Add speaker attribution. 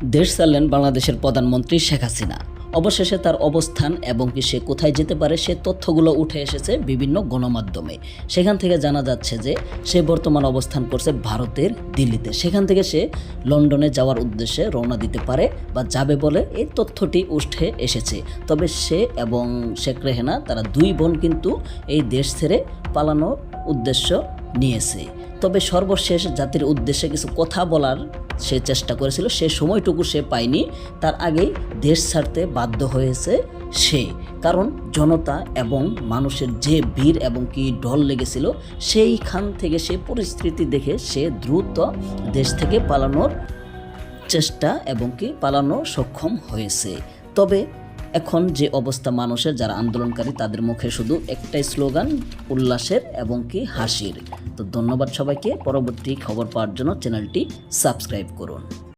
Speaker 1: দেশ ছাড়লেন বাংলাদেশের প্রধানমন্ত্রী শেখ হাসিনা। অবশেষে তার অবস্থান এবং কি সে কোথায় যেতে পারে সে তথ্যগুলো উঠে এসেছে বিভিন্ন গণমাধ্যমে। সেখান থেকে জানা যাচ্ছে যে সে বর্তমান অবস্থান করছে ভারতের দিল্লিতে। সেখান থেকে সে লন্ডনে যাওয়ার উদ্দেশ্যে রওনা দিতে পারে বা যাবে বলে এই তথ্যটি উঠে এসেছে। তবে সে এবং শেখ রেহেনা তারা দুই বোন কিন্তু এই দেশ ছেড়ে পালানোর উদ্দেশ্য নিয়েছে। তবে সর্বশেষ জাতির উদ্দেশ্যে কিছু কথা বলার সে চেষ্টা করেছিল, সে সময়টুকু সে পায়নি। তার আগেই দেশ ছাড়তে বাধ্য হয়েছে সে, কারণ জনতা এবং মানুষের যে ভিড় এবং কি ঢল লেগেছিল সেইখান থেকে সে পরিস্থিতি দেখে সে দ্রুত দেশ থেকে পালানোর চেষ্টা এবং কি পালানো সক্ষম হয়েছে। তবে এখন যে অবস্থা মানুষের, যারা আন্দোলনকারী, তাদের মুখে শুধু একটাই স্লোগান, উল্লাসের এবং কি হাসির। তো ধন্যবাদ সবাইকে। পরবর্তী খবর পাওয়ার জন্য চ্যানেলটি সাবস্ক্রাইব করুন।